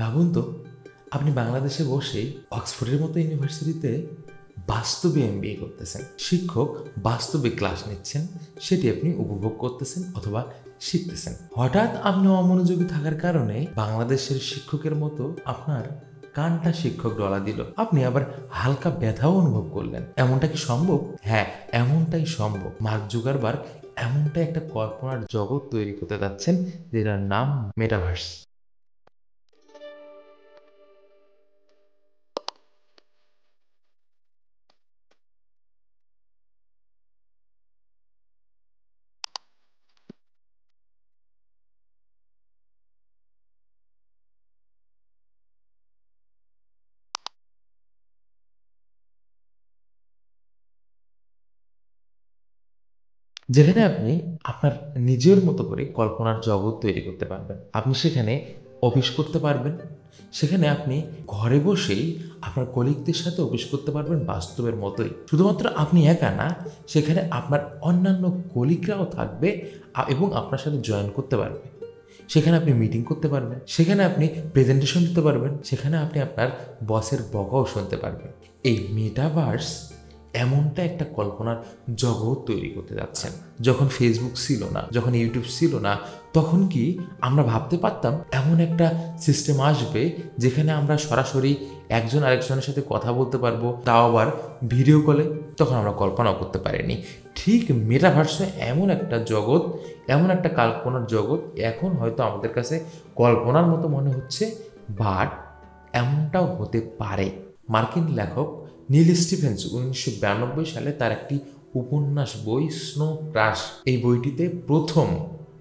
ভাবুন তো, আপনি বাংলাদেশে বসেই অক্সফোর্ডের মতো ইউনিভার্সিটিতে বাস্তবে এমবিএ করতেছেন, শিক্ষক বাস্তবে ক্লাস নিচ্ছেন, সেটি আপনি উপভোগ করতেছেন অথবা শিখতেছেন। হঠাৎ আপনি অমনোযোগী থাকার কারণে বাংলাদেশের শিক্ষকের মতো আপনার কানটা শিক্ষক ডলা দিল, আপনি আবার হালকা ব্যথাও অনুভব করলেন। এমনটা কি সম্ভব? হ্যাঁ, এমনটাই সম্ভব। মার্ক জুকারবার্গ এমনটাই একটা কল্পনার জগৎ তৈরি করতে যাচ্ছেন, যেটার নাম মেটাভার্স। যেখানে আপনি আপনার নিজের মতো করে কল্পনার জগৎ তৈরি করতে পারবেন। আপনি সেখানে অফিস করতে পারবেন, সেখানে আপনি ঘরে বসেই আপনার কলিগদের সাথে অফিস করতে পারবেন বাস্তবের মতোই। শুধুমাত্র আপনি একা না, সেখানে আপনার অন্যান্য কলিগরাও থাকবে এবং আপনার সাথে জয়েন করতে পারবে। সেখানে আপনি মিটিং করতে পারবেন, সেখানে আপনি প্রেজেন্টেশন দিতে পারবেন, সেখানে আপনি আপনার বসের বকাও শুনতে পারবেন। এই মেটাভার্স এমনটা একটা কল্পনার জগৎ তৈরি করতে যাচ্ছেন। যখন ফেসবুক ছিল না, যখন ইউটিউব ছিল না, তখন কি আমরা ভাবতে পারতাম এমন একটা সিস্টেম আসবে যেখানে আমরা সরাসরি একজন আরেকজনের সাথে কথা বলতে পারবো, তাও আবার ভিডিও কলে? তখন আমরা কল্পনাও করতে পারিনি। ঠিক মেটাভার্সে এমন একটা জগৎ, এমন একটা কল্পনার জগৎ এখন হয়তো আমাদের কাছে কল্পনার মতো মনে হচ্ছে, বাট এমনটাও হতে পারে। মার্কিন লেখক নীল স্টিফেন্স 1992 সালে তার একটি উপন্যাস বই স্নো ক্রাশ, এই বইটিতে প্রথম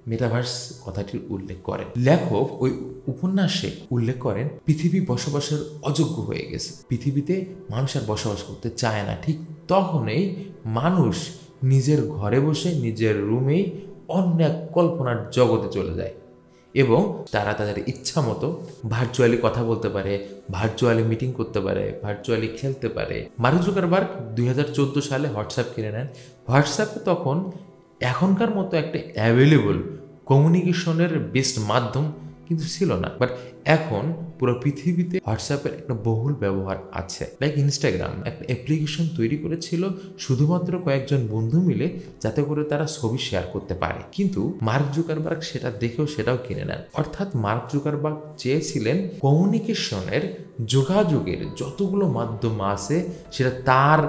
মেটাভার্স কথাটির উল্লেখ করেন। লেখক ওই উপন্যাসে উল্লেখ করেন পৃথিবী বসবাসের অযোগ্য হয়ে গেছে, পৃথিবীতে মানুষ আর বসবাস করতে চায় না। ঠিক তখনই মানুষ নিজের ঘরে বসে নিজের রুমেই অন্য এক কল্পনার জগতে চলে যায় এবং তারা তাদের ইচ্ছা মতো ভার্চুয়ালি কথা বলতে পারে, ভার্চুয়ালি মিটিং করতে পারে, ভার্চুয়ালি খেলতে পারে। মার্ক জুকারবার্গ 2014 সালে হোয়াটসঅ্যাপ কিনে নেন। হোয়াটসঅ্যাপে তখন এখনকার মতো একটা অ্যাভেলেবল কমিউনিকেশনের বেস্ট মাধ্যম কিন্তু ছিল না, বাট এখন পুরো পৃথিবীতে হোয়াটসঅ্যাপের একটা বহুল ব্যবহার আছে। লাইক ইনস্টাগ্রাম একটা অ্যাপ্লিকেশন তৈরি করেছিল শুধুমাত্র কয়েকজন বন্ধু মিলে, যাতে করে তারা ছবি শেয়ার করতে পারে। কিন্তু মার্ক জুকারবার্গ সেটা দেখেও সেটাও কিনে নেন। অর্থাৎ মার্ক জুকারবার্গ চেয়েছিলেন কমিউনিকেশনের, যোগাযোগের যতগুলো মাধ্যম আছে সেটা তার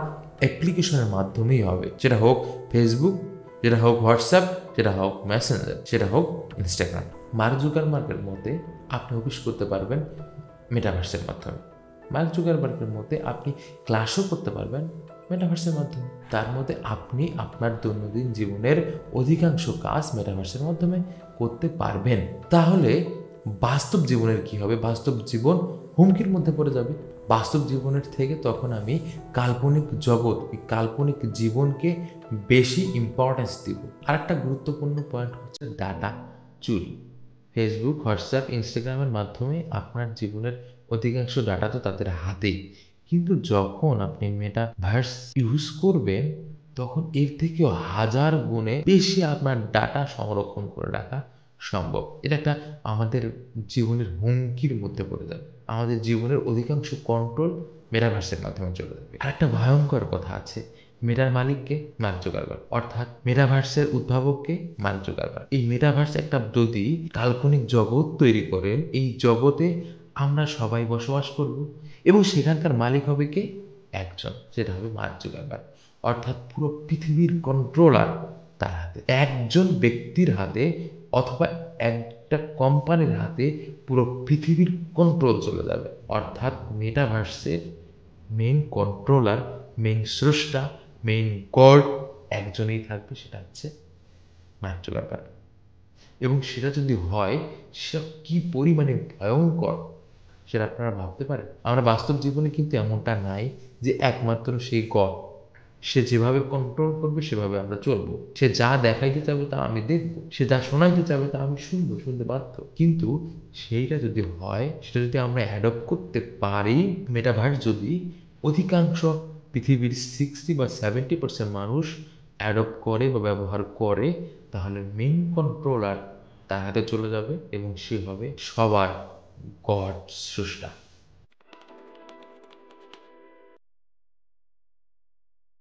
অ্যাপ্লিকেশনের মাধ্যমেই হবে, সেটা হোক ফেসবুক, যেটা হোক হোয়াটসঅ্যাপ, যেটা হোক মেসেঞ্জার, সেটা হোক ইনস্টাগ্রাম। মার্ক জুকারবার্গের মতে আপনি অফিস করতে পারবেন মেটাভার্সের মাধ্যমে। মার্ক জুকারবার্গের মতে আপনি ক্লাসও করতে পারবেন মেটাভার্সের মাধ্যমে। তার মধ্যে আপনি আপনার দৈনন্দিন জীবনের অধিকাংশ কাজ মেটাভার্সের মাধ্যমে করতে পারবেন। তাহলে বাস্তব জীবনের কি হবে? বাস্তব জীবন হুমকির মধ্যে পড়ে যাবে। বাস্তব জীবনের থেকে তখন আমি কাল্পনিক জগৎ, কাল্পনিক জীবনকে বেশি ইম্পর্টেন্স দিব। আর একটা গুরুত্বপূর্ণ পয়েন্ট হচ্ছে ডাটা চুরি। ফেসবুক, হোয়াটসঅ্যাপ, ইনস্টাগ্রামের মাধ্যমে আপনার জীবনের অধিকাংশ ডাটা তো তাদের হাতেই। কিন্তু যখন আপনি মেটাভার্স ইউজ করবেন, তখন এর থেকেও হাজার গুণে বেশি আপনার ডাটা সংরক্ষণ করে রাখা সম্ভব। এটা একটা আমাদের জীবনের হুমকির মধ্যে পড়ে যাবে। আমাদের জীবনের অধিকাংশ কন্ট্রোল মেটাভার্সের মাধ্যমে চলে যাবে। আর একটা ভয়ঙ্কর কথা আছে, মেটার মালিককে মার্ক জুকারবার্গ, অর্থাৎ মেটাভার্সের উদ্ভাবককে মার্ক জুকারবার্গ। এই মেটাভার্স একটা যদি কাল্পনিক জগৎ তৈরি করেন, এই জগতে আমরা সবাই বসবাস করব এবং সেখানকার মালিক হবে কে? একজন, সেটা হবে মার্ক জুকারবার্গ। অর্থাৎ পুরো পৃথিবীর কন্ট্রোলার তার হাতে, একজন ব্যক্তির হাতে অথবা একটা কোম্পানির হাতে পুরো পৃথিবীর কন্ট্রোল চলে যাবে। অর্থাৎ মেটাভার্সের মেইন কন্ট্রোলার, মেইন স্রষ্টা, মেইন গড একজনই থাকবে, সেটা হচ্ছে মার্ক জুকারবার্গ। এবং সেটা যদি হয়, সেটা কি পরিমাণে ভয়ঙ্কর সেটা আপনারা ভাবতে পারেন। আমরা বাস্তব জীবনে কিন্তু এমনটা নাই যে একমাত্র সেই গড, সে যেভাবে কন্ট্রোল করবে সেভাবে আমরা চলবো। সে যা দেখাইতে চাবে তা আমি দেখবো, সে যা শোনাইতে চাবে তা আমি শুনবো, শুনতে বাধ্য। কিন্তু সেইটা যদি হয়, সেটা যদি আমরা অ্যাডপ্ট করতে পারি, মেটাভার্স যদি অধিকাংশ পৃথিবীর 60 বা 70% মানুষ অ্যাডপ্ট করে বা ব্যবহার করে, তাহলে মেইন কন্ট্রোলার তার হাতে চলে যাবে এবং সে হবে সবার গড স্রষ্টা।